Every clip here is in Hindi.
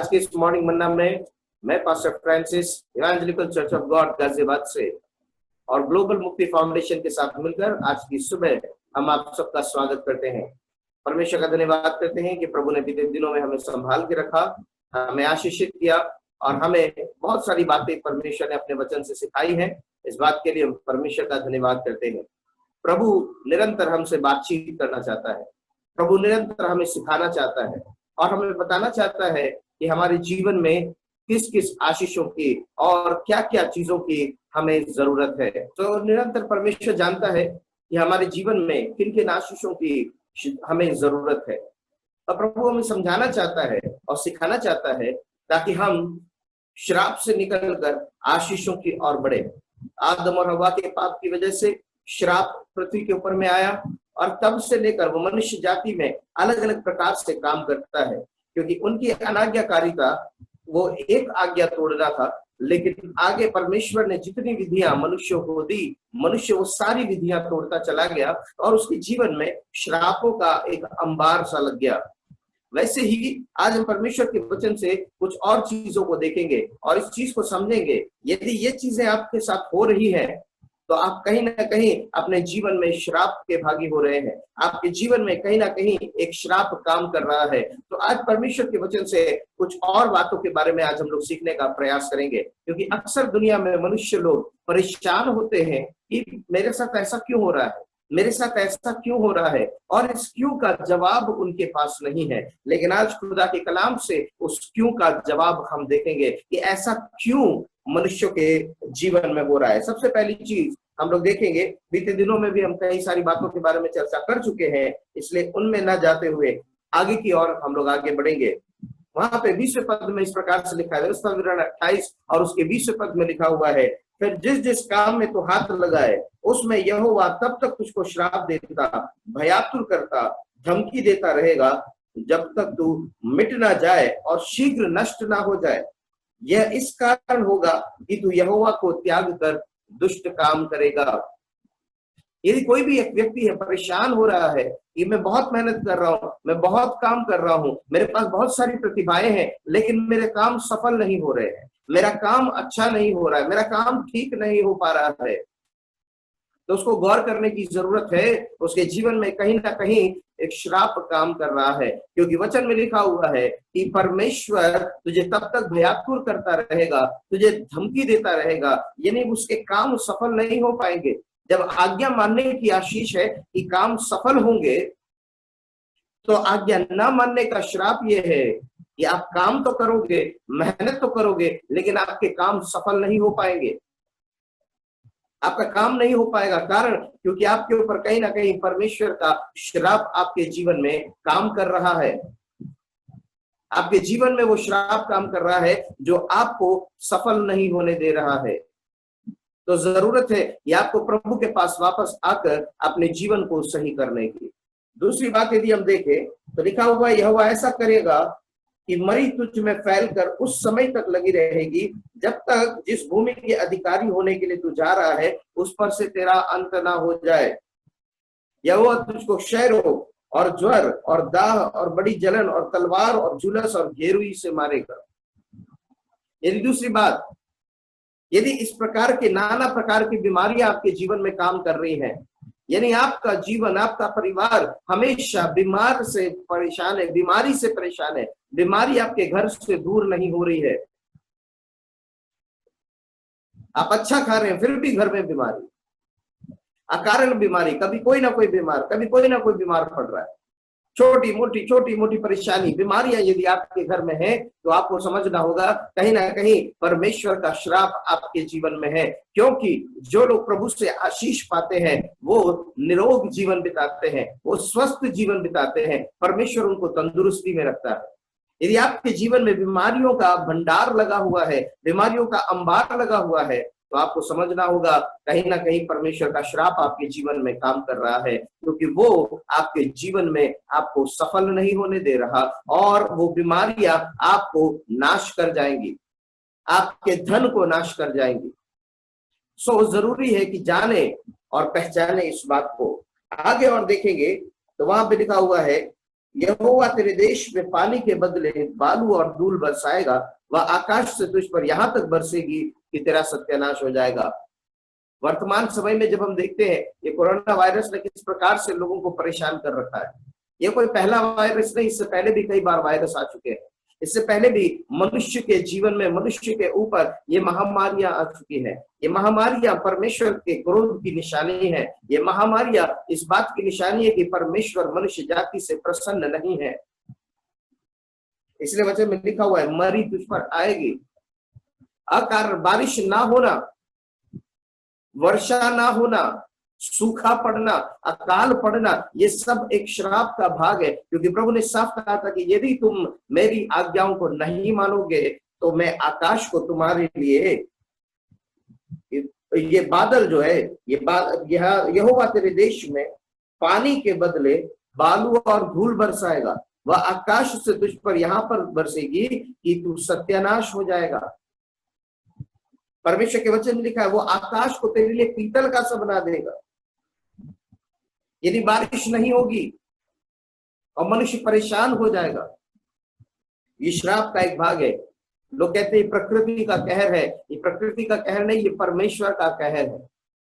के इस मॉर्निंग मन्ना में मैं pastor Francis evangelical church of God Ghaziabad से और ग्लोबल मुक्ति फाउंडेशन के साथ मिलकर आज की सुबह हम आप सबका स्वागत करते हैं। परमेश्वर का धन्यवाद करते हैं कि प्रभु ने बीते दिनों में हमें संभाल के रखा, हमें आशीषित किया और हमें बहुत सारी बातें परमेश्वर ने अपने वचन से सिखाई हैं। इस बात के लिए हम परमेश्वर का धन्यवाद करते हैं। प्रभु निरंतर हमसे बातचीत करना चाहता है, प्रभु निरंतर हमें सिखाना चाहता है और हमें बताना चाहता है कि हमारे जीवन में किस किस आशीषों की और क्या क्या चीजों की हमें जरूरत है। तो निरंतर परमेश्वर जानता है कि हमारे जीवन में किन किन आशीषों की हमें जरूरत है। और प्रभु हमें समझाना चाहता है और सिखाना चाहता है ताकि हम श्राप से निकलकर आशीषों की ओर बढ़े। आदम और हवा के पाप की वजह से श्राप पृथ्वी के ऊपर में आया और तब से लेकर वो मनुष्य जाति में अलग अलग प्रकार से काम करता है, क्योंकि उनकी अनाज्ञाकारिता वो एक आज्ञा तोड़ना था। लेकिन आगे परमेश्वर ने जितनी विधियां मनुष्यों को दी, मनुष्य वो सारी विधियां तोड़ता चला गया और उसके जीवन में श्रापों का एक अंबार सा लग गया। वैसे ही आज हम परमेश्वर के वचन से कुछ और चीजों को देखेंगे और इस चीज को समझेंगे। यदि ये चीजें आपके साथ हो रही है तो आप कहीं ना कहीं अपने जीवन में श्राप के भागी हो रहे हैं, आपके जीवन में कहीं ना कहीं एक श्राप काम कर रहा है। तो आज परमेश्वर के वचन से कुछ और बातों के बारे में आज हम लोग सीखने का प्रयास करेंगे, क्योंकि अक्सर दुनिया में मनुष्य लोग परेशान होते हैं कि मेरे साथ ऐसा क्यों हो रहा है, मेरे साथ ऐसा क्यों हो रहा है, और इस क्यों का जवाब उनके पास नहीं है। लेकिन आज खुदा के कलाम से उस क्यों का जवाब हम देखेंगे कि ऐसा क्यों मनुष्यों के जीवन में हो रहा है। सबसे पहली चीज हम लोग देखेंगे, बीते दिनों में भी हम कई सारी बातों के बारे में चर्चा कर चुके हैं, इसलिए उनमें न जाते हुए आगे की ओर हम लोग आगे बढ़ेंगे। वहां पे 20वें पद में इस प्रकार से लिखा है, व्यवस्था विवरण 28 और उसके 20वें पद में लिखा हुआ है, फिर जिस जिस काम में तू हाथ लगाए उसमें यहोवा तब तक तुझको श्राप देता, भयातुर करता, धमकी देता रहेगा, जब तक तू मिट ना जाए और शीघ्र नष्ट ना हो जाए। यह इस कारण होगा कि तू यहोवा को त्याग कर दुष्ट काम करेगा। यदि कोई भी एक व्यक्ति है परेशान हो रहा है कि मैं बहुत मेहनत कर रहा हूं, मैं बहुत काम कर रहा हूं, मेरे पास बहुत सारी प्रतिभाएं हैं, लेकिन मेरे काम सफल नहीं हो रहे हैं, मेरा काम अच्छा नहीं हो रहा है, मेरा काम ठीक नहीं हो पा रहा है, तो उसको गौर करने की जरूरत है। उसके जीवन में कहीं ना कहीं एक श्राप काम कर रहा है, क्योंकि वचन में लिखा हुआ है कि परमेश्वर तुझे तब तक भयातुर करता रहेगा, तुझे धमकी देता रहेगा, यानी उसके काम सफल नहीं हो पाएंगे। जब आज्ञा मानने की आशीष है कि काम सफल होंगे, तो आज्ञा ना मानने का श्राप ये है कि आप काम तो करोगे, मेहनत तो करोगे, लेकिन आपके काम सफल नहीं हो पाएंगे, आपका काम नहीं हो पाएगा। कारण क्योंकि आपके ऊपर कहीं ना कहीं परमेश्वर का श्राप आपके जीवन में काम कर रहा है। आपके जीवन में वो श्राप काम कर रहा है जो आपको सफल नहीं होने दे रहा है। तो जरूरत है कि आपको प्रभु के पास वापस आकर अपने जीवन को सही करने की। दूसरी बात यदि हम देखें तो लिखा हुआ यहोवा ऐसा करेगा कि मरी तुझ में फैलकर उस समय तक लगी रहेगी जब तक जिस भूमि के अधिकारी होने के लिए तू जा रहा है उस पर से तेरा अंत ना हो जाए। यहोवा तुझको क्षय रोग और ज्वर और दाह और बड़ी जलन और तलवार और जुलस और घेरुई से मारेगा। यदि दूसरी बात, यदि इस प्रकार के नाना प्रकार की बीमारियां आपके जीवन में काम कर रही हैं, यानी आपका जीवन, आपका परिवार हमेशा बीमार से परेशान है, बीमारी से परेशान है, बीमारी आपके घर से दूर नहीं हो रही है, आप अच्छा खा रहे हैं फिर भी घर में बीमारी, अकारण बीमारी, कभी कोई ना कोई बीमार, कभी कोई ना कोई बीमार पड़ रहा है, छोटी मोटी परेशानी, बीमारियां यदि आपके घर में है तो आपको समझना होगा कहीं ना कहीं परमेश्वर का श्राप आपके जीवन में है। क्योंकि जो लोग प्रभु से आशीष पाते हैं वो निरोग जीवन बिताते हैं, वो स्वस्थ जीवन बिताते हैं, परमेश्वर उनको तंदुरुस्ती में रखता है। यदि आपके जीवन में बीमारियों का भंडार लगा हुआ है, बीमारियों का अंबार लगा हुआ है, तो आपको समझना होगा कहीं ना कहीं परमेश्वर का श्राप आपके जीवन में काम कर रहा है, क्योंकि वो आपके जीवन में आपको सफल नहीं होने दे रहा और वो बीमारियां आपको नाश कर जाएंगी, आपके धन को नाश कर जाएंगी। सो जरूरी है कि जाने और पहचाने इस बात को। आगे और देखेंगे तो वहां पे लिखा हुआ है यहोवा तेरे देश में पानी के बदले बालू और धूल बरसाएगा, वह आकाश से तुझ पर यहां तक बरसेगी कि तेरा सत्यानाश हो जाएगा। वर्तमान समय में जब हम देखते हैं ये कोरोना वायरस ने किस प्रकार से लोगों को परेशान कर रखा है, ये कोई पहला वायरस नहीं, इससे पहले भी कई बार वायरस आ चुके हैं। इससे पहले भी मनुष्य के जीवन में, मनुष्य के ऊपर ये महामारियां आ चुकी हैं। ये महामारियां परमेश्वर के क्रोध की निशानी है। ये महामारियां इस बात की निशानी है कि परमेश्वर मनुष्य जाति से प्रसन्न नहीं है। इसलिए वचन में लिखा हुआ है, मरी तुझ पर आएगी। अकारण बारिश ना होना, वर्षा ना होना, सूखा पड़ना, अकाल पड़ना, ये सब एक श्राप का भाग है। क्योंकि प्रभु ने साफ कहा था कि यदि तुम मेरी आज्ञाओं को नहीं मानोगे तो मैं आकाश को तुम्हारे लिए, ये बादल जो है, यहोवा तेरे देश में पानी के बदले बालू और धूल बरसाएगा, वह आकाश से तुझ पर यहां पर बरसेगी कि तू सत्यानाश हो जाएगा। परमेश्वर के वचन में लिखा है, वो आकाश को तेरे लिए पीतल का सा बना देगा यदि बारिश नहीं होगी, और मनुष्य परेशान हो जाएगा। ये श्राप का एक भाग है। लोग कहते हैं प्रकृति का कहर है। ये प्रकृति का कहर नहीं, ये परमेश्वर का कहर है।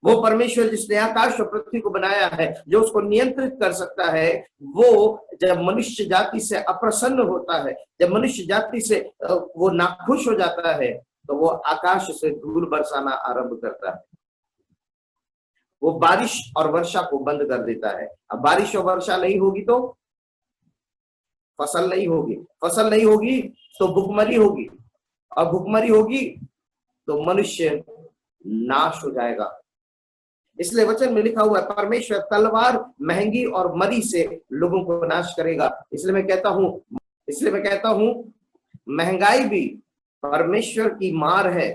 वो परमेश्वर जिसने आकाश और पृथ्वी को बनाया है, जो उसको नियंत्रित कर सकता है, वो जब मनुष्य जाति से अप्रसन्न होता है, जब मनुष्य जाति से वो नाखुश हो जाता है, तो वो आकाश से धूल बरसाना आरंभ करता है। वो बारिश और वर्षा को बंद कर देता है। अब बारिश और वर्षा नहीं होगी तो फसल नहीं होगी, फसल नहीं होगी तो भुखमरी होगी, और भुखमरी होगी तो मनुष्य नाश हो जाएगा। इसलिए वचन में लिखा हुआ है, परमेश्वर तलवार, महंगी और मरी से लोगों को नाश करेगा। इसलिए मैं कहता हूं महंगाई भी परमेश्वर की मार है,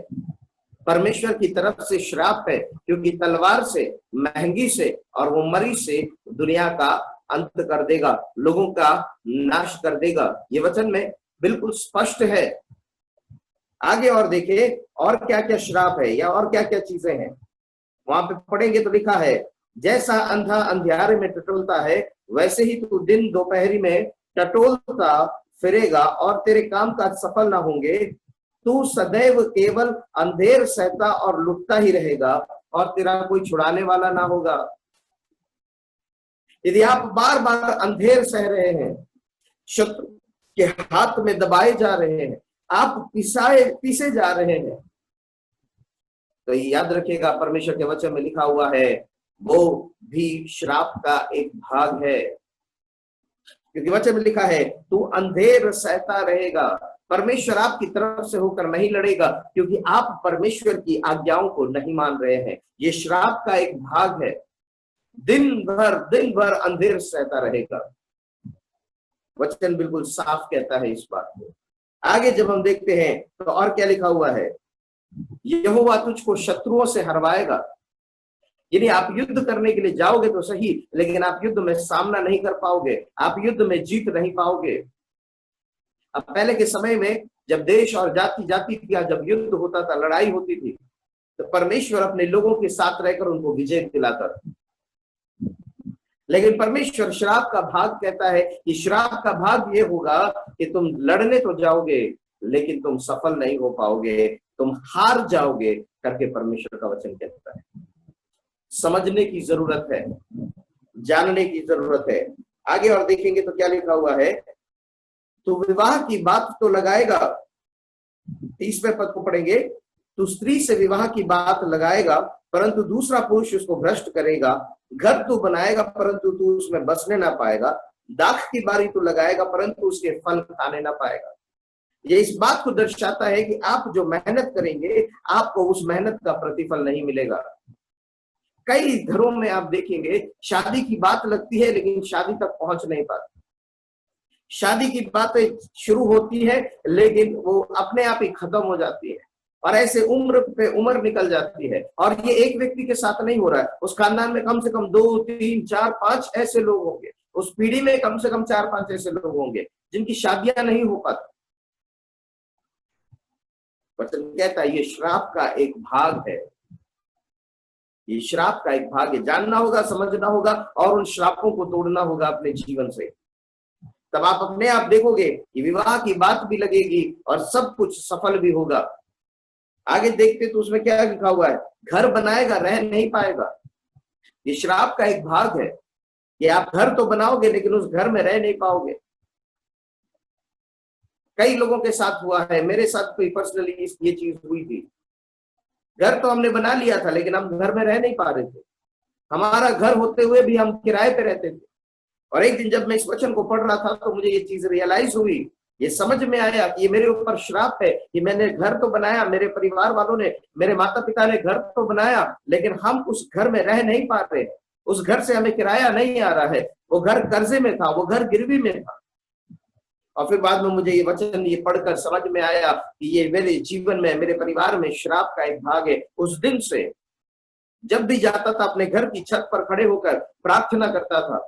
परमेश्वर की तरफ से श्राप है। क्योंकि तलवार से, महंगी से और वो मरी से दुनिया का अंत कर देगा, लोगों का नाश कर देगा। ये वचन में बिल्कुल स्पष्ट है। आगे और देखिए और क्या क्या श्राप है या और क्या क्या चीजें हैं। वहां पे पढ़ेंगे तो लिखा है, जैसा अंधा अंधियारे में टटोलता है, वैसे ही तू दिन दोपहरी में टटोलता फिरेगा और तेरे काम काज सफल ना होंगे। तू सदैव केवल अंधेर सहता और लुटता ही रहेगा और तेरा कोई छुड़ाने वाला ना होगा। यदि आप बार बार अंधेर सह रहे हैं, शत्रु के हाथ में दबाए जा रहे हैं, आप पीसे जा रहे हैं, तो याद रखिएगा परमेश्वर के वचन में लिखा हुआ है, वो भी श्राप का एक भाग है। क्योंकि वचन में लिखा है, तू अंधेर सहता रहेगा। परमेश्वर आपकी तरफ से होकर नहीं लड़ेगा, क्योंकि आप परमेश्वर की आज्ञाओं को नहीं मान रहे हैं। ये श्राप का एक भाग है। दिन भर अंधेर सहता रहेगा। वचन बिल्कुल साफ कहता है इस बात को। आगे जब हम देखते हैं तो और क्या लिखा हुआ है, यहोवा तुझको शत्रुओं से हरवाएगा। यानी आप युद्ध करने के लिए जाओगे तो सही, लेकिन आप युद्ध में सामना नहीं कर पाओगे, आप युद्ध में जीत नहीं पाओगे। अब पहले के समय में जब देश और जाति का जब युद्ध होता था, लड़ाई होती थी, तो परमेश्वर अपने लोगों के साथ रहकर उनको विजय दिलाता। लेकिन परमेश्वर श्राप का भाग कहता है कि श्राप का भाग ये होगा कि तुम लड़ने तो जाओगे लेकिन तुम सफल नहीं हो पाओगे, तुम हार जाओगे करके परमेश्वर का वचन कहता है। समझने की जरूरत है, जानने की जरूरत है। आगे और देखेंगे तो क्या लिखा हुआ है, तो विवाह की बात तो लगाएगा। 30वें पद को पढ़ेंगे, तू स्त्री से विवाह की बात लगाएगा, परंतु दूसरा पुरुष उसको भ्रष्ट करेगा। घर तू बनाएगा परंतु तू उसमें बसने ना पाएगा। दाख की बारी तू लगाएगा परंतु उसके फल खाने ना पाएगा। ये इस बात को दर्शाता है कि आप जो मेहनत करेंगे, आपको उस मेहनत का प्रतिफल नहीं मिलेगा। कई घरों में आप देखेंगे शादी की बात लगती है लेकिन शादी तक पहुंच नहीं पाती। शादी की बातें शुरू होती है लेकिन वो अपने आप ही खत्म हो जाती है, और ऐसे उम्र पे उम्र निकल जाती है। और ये एक व्यक्ति के साथ नहीं हो रहा है, उस खानदान में कम से कम 2, 3, 4, 5 ऐसे लोग होंगे, उस पीढ़ी में कम से कम 4-5 ऐसे लोग होंगे जिनकी शादियां नहीं हो पाती। वचन कहता है ये श्राप का एक भाग है, ये श्राप का एक भाग है। जानना होगा, समझना होगा और उन श्रापों को तोड़ना होगा अपने जीवन से। तब आप अपने आप देखोगे कि विवाह की बात भी लगेगी और सब कुछ सफल भी होगा। आगे देखते तो उसमें क्या लिखा हुआ है, घर बनाएगा रह नहीं पाएगा। ये श्राप का एक भाग है कि आप घर तो बनाओगे लेकिन उस घर में रह नहीं पाओगे। कई लोगों के साथ हुआ है, मेरे साथ कोई पर्सनली ये चीज हुई थी। घर तो हमने बना लिया था लेकिन हम घर में रह नहीं पा रहे थे। हमारा घर होते हुए भी हम किराए पे रहते थे। और एक दिन जब मैं इस वचन को पढ़ रहा था तो मुझे ये चीज रियलाइज हुई, ये समझ में आया कि ये मेरे ऊपर श्राप है कि मैंने घर तो बनाया, मेरे परिवार वालों ने, मेरे माता पिता ने घर तो बनाया, लेकिन हम उस घर में रह नहीं पा रहे। उस घर से हमें किराया नहीं आ रहा है। वो घर कर्जे में था, वो घर गिरवी में था। और फिर बाद में मुझे ये वचन ये पढ़कर समझ में आया कि ये मेरे जीवन में, मेरे परिवार में श्राप का एक भाग है। उस दिन से जब भी जाता था अपने घर की छत पर खड़े होकर प्रार्थना करता था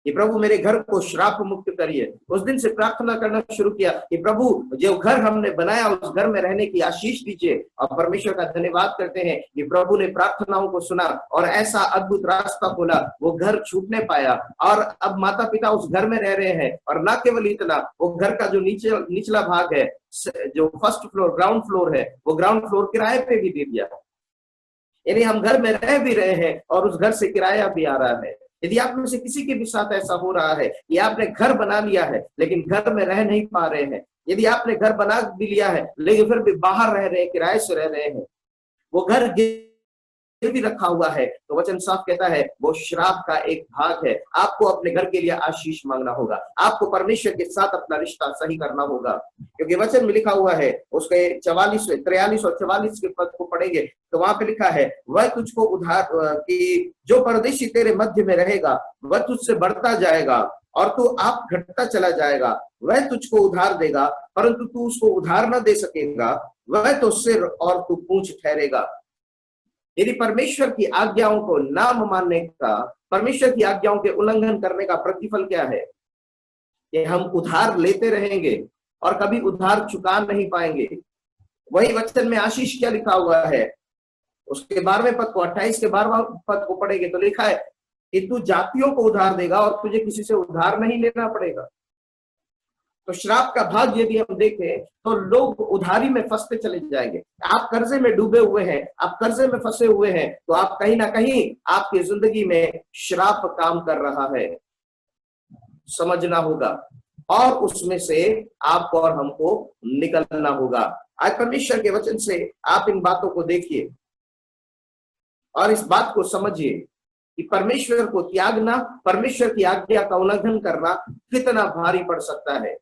कि प्रभु मेरे घर को श्राप मुक्त करिए। उस दिन से प्रार्थना करना शुरू किया कि प्रभु जो घर हमने बनाया उस घर में रहने की आशीष दीजिए। और परमेश्वर का धन्यवाद करते हैं कि प्रभु ने प्रार्थनाओं को सुना और ऐसा अद्भुत रास्ता खोला, वो घर छूटने पाया। और अब माता पिता उस घर में रह रहे हैं। और न केवल इतना, वो घर का जो निचला भाग है, जो फर्स्ट फ्लोर, ग्राउंड फ्लोर है, वो ग्राउंड फ्लोर किराए पे भी दे दिया। यानी हम घर में रह भी रहे हैं और उस घर से किराया भी आ रहा है। यदि आप में से किसी के भी साथ ऐसा हो रहा है कि आपने घर बना लिया है लेकिन घर में रह नहीं पा रहे हैं, यदि आपने घर बना भी लिया है लेकिन फिर भी बाहर रह रहे हैं, किराए से रह रहे हैं, वो घर भी रखा हुआ है, तो वचन साफ कहता है वो श्राप का एक भाग है। आपको अपने घर के लिए आशीष मांगना होगा, आपको परमेश्वर के साथ अपना रिश्ता सही करना होगा। क्योंकि वचन में लिखा हुआ है, उसके 43 और 44 के पद को पढ़ेंगे तो वहां पे लिखा है, वह तुझको उधार कि जो परदेशी तेरे मध्य में रहेगा वह तुझसे बढ़ता जाएगा और तू आप घटता चला जाएगा। वह तुझको उधार देगा परंतु तू उसको उधार न दे सकेगा। वह तो सिर और तू पूंछ ठहरेगा। यदि परमेश्वर की आज्ञाओं को ना मानने का, परमेश्वर की आज्ञाओं के उल्लंघन करने का प्रतिफल क्या है? कि हम उधार लेते रहेंगे और कभी उधार चुका नहीं पाएंगे। वही वचन में आशीष क्या लिखा हुआ है, उसके 12वें पद को, 28 के 12वां पद को पढ़ेंगे तो लिखा है कि तू जातियों को उधार देगा और तुझे किसी से उधार नहीं लेना पड़ेगा। तो श्राप का भाग यदि हम देखें तो लोग उधारी में फंसते चले जाएंगे। आप कर्जे में डूबे हुए हैं, आप कर्जे में फंसे हुए हैं, तो आप कहीं ना कहीं आपकी जिंदगी में श्राप काम कर रहा है, समझना होगा और उसमें से आपको और हमको निकलना होगा। आज परमेश्वर के वचन से आप इन बातों को देखिए और इस बात को समझिए कि परमेश्वर को त्यागना, परमेश्वर की आज्ञा का उल्लंघन करना कितना भारी पड़ सकता है।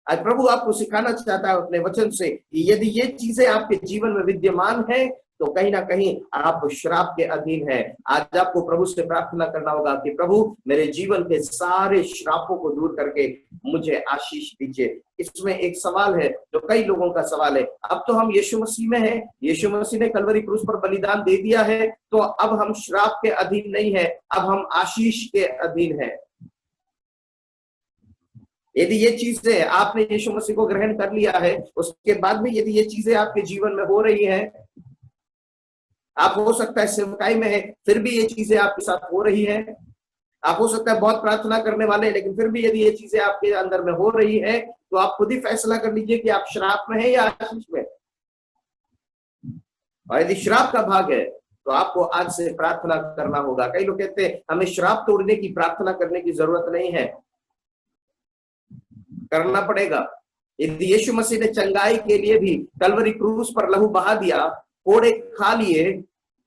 आज प्रभु आपको सिखाना चाहता है अपने वचन से कि यदि ये चीजें आपके जीवन में विद्यमान है तो कहीं ना कहीं आप श्राप के अधीन है। आज आपको प्रभु से प्रार्थना करना होगा कि प्रभु मेरे जीवन के सारे श्रापों को दूर करके मुझे आशीष दीजिए। इसमें एक सवाल है जो कई लोगों का सवाल है, अब तो हम यीशु मसीह में हैं, यीशु मसीह ने कलवरी क्रूस पर बलिदान दे दिया है तो अब हम श्राप के अधीन नहीं है, अब हम आशीष के अधीन है। यदि ये चीजें आपने यीशु मसीह को ग्रहण कर लिया है, उसके बाद भी यदि ये चीजें आपके जीवन में हो रही हैं, आप हो सकता है सेवकाई में है फिर भी ये चीजें आपके साथ हो रही हैं, आप हो सकता है बहुत प्रार्थना करने वाले हैं लेकिन फिर भी यदि ये चीजें आपके अंदर में हो रही है तो आप खुद ही फैसला कर लीजिए कि आप श्राप में है या आशीष में। और यदि श्राप का भाग है तो आपको आज से प्रार्थना करना होगा। कई लोग कहते हैं हमें श्राप तोड़ने की प्रार्थना करने की जरूरत नहीं है, करना पड़ेगा। यदि यीशु मसीह ने चंगाई के लिए भी कलवरी क्रूस पर लहू बहा दिया, कोड़े खा लिए,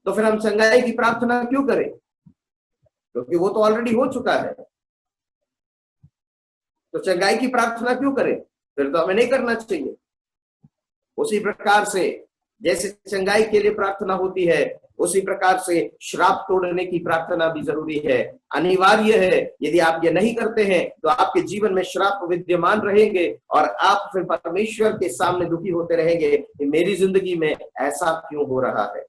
तो फिर हम चंगाई की प्रार्थना क्यों करें? क्योंकि वो तो ऑलरेडी हो चुका है, तो चंगाई की प्रार्थना क्यों करें? फिर तो हमें नहीं करना चाहिए। उसी प्रकार से जैसे चंगाई के लिए प्रार्थना होती है उसी प्रकार से श्राप तोड़ने की प्रार्थना भी जरूरी है, अनिवार्य है। यदि आप ये नहीं करते हैं तो आपके जीवन में श्राप विद्यमान रहेंगे और आप फिर परमेश्वर के सामने दुखी होते रहेंगे कि मेरी जिंदगी में ऐसा क्यों हो रहा है।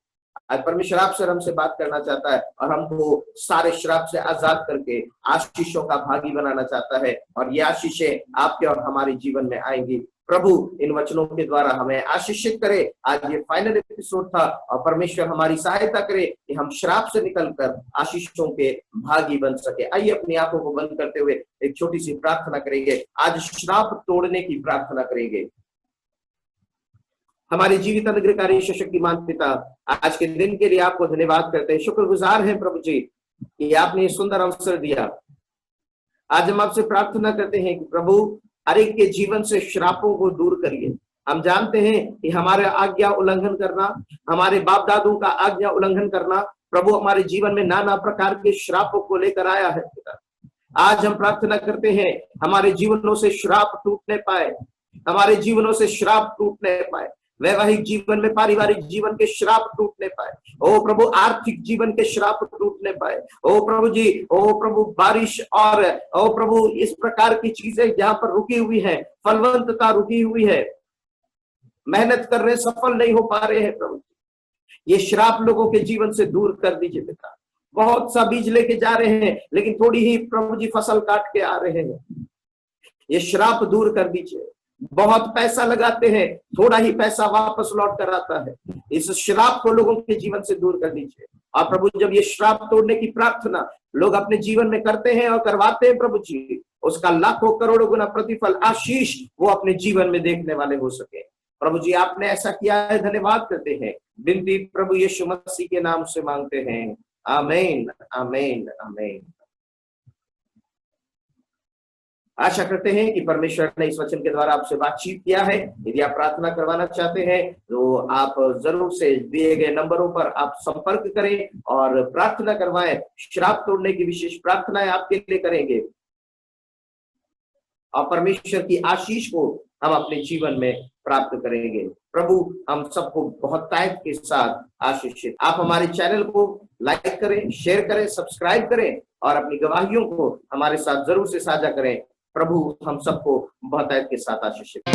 आज परमेश्वर आपसे और हमसे बात करना चाहता है और हमको सारे श्राप से आजाद करके आशीषों का भागी बनाना चाहता है और ये आशीषें आपके और हमारे जीवन में आएंगी। प्रभु इन वचनों के द्वारा हमें आशीषित करे। आज ये फाइनल एपिसोड था और परमेश्वर हमारी सहायता करे कि हम श्राप से निकलकर आशीषों के भागी बन सके। आइए अपनी आंखों को बंद करते हुए एक छोटी सी प्रार्थना करेंगे। आज श्राप तोड़ने की प्रार्थना करेंगे। हमारे जीवित अनुग्रहकारी शक्तिमान पिता, आज के दिन के लिए आपको धन्यवाद करते हैं, शुक्रगुजार हैं प्रभु जी कि आपने सुंदर अवसर दिया। आज हम आपसे प्रार्थना करते हैं कि प्रभु हर एक के जीवन से श्रापों को दूर करिए। हम जानते हैं कि हमारे आज्ञा उल्लंघन करना, हमारे बाप दादों का आज्ञा उल्लंघन करना प्रभु हमारे जीवन में नाना प्रकार के श्रापों को लेकर आया है पिता। आज हम प्रार्थना करते हैं हमारे जीवनों से श्राप टूटने पाए, हमारे जीवनों से श्राप टूटने पाए, वैवाहिक जीवन में, पारिवारिक जीवन के श्राप टूटने पाए। ओ प्रभु आर्थिक जीवन के श्राप टूटने पाए। ओ प्रभु जी, ओ प्रभु बारिश और ओ प्रभु इस प्रकार की चीजें जहां पर रुकी हुई है, फलवंतता रुकी हुई है, मेहनत कर रहे सफल नहीं हो पा रहे हैं प्रभु, ये श्राप लोगों के जीवन से दूर कर दीजिए पिता। बहुत सा बीज लेके जा रहे हैं लेकिन थोड़ी ही प्रभु जी फसल काट के आ रहे हैं, ये श्राप दूर कर दीजिए। बहुत पैसा लगाते हैं, थोड़ा ही पैसा वापस लौट कर आता है, इस श्राप को लोगों के जीवन से दूर कर दीजिए। और प्रभु जब ये श्राप तोड़ने की प्रार्थना लोग अपने जीवन में करते हैं और करवाते हैं प्रभु जी, उसका लाखों करोड़ों गुना प्रतिफल, आशीष वो अपने जीवन में देखने वाले हो सके। प्रभु जी आपने ऐसा किया है, धन्यवाद करते हैं। विनती प्रभु यीशु मसीह के नाम से मांगते हैं, आमीन आमीन आमीन। आशा करते हैं कि परमेश्वर ने इस वचन के द्वारा आपसे बातचीत किया है। यदि आप प्रार्थना करवाना चाहते हैं तो आप जरूर से दिए गए नंबरों पर आप संपर्क करें और प्रार्थना करवाएं। श्राप तोड़ने की विशेष प्रार्थनाएं आपके लिए करेंगे और परमेश्वर की आशीष को हम अपने जीवन में प्राप्त करेंगे। प्रभु हम सबको बहुत ताकत के साथ आशीषित। आप हमारे चैनल को लाइक करें, शेयर करें, सब्सक्राइब करें और अपनी गवाहियों को हमारे साथ जरूर से साझा करें। प्रभु हम सबको बहुत ताकत के साथ आशीषित।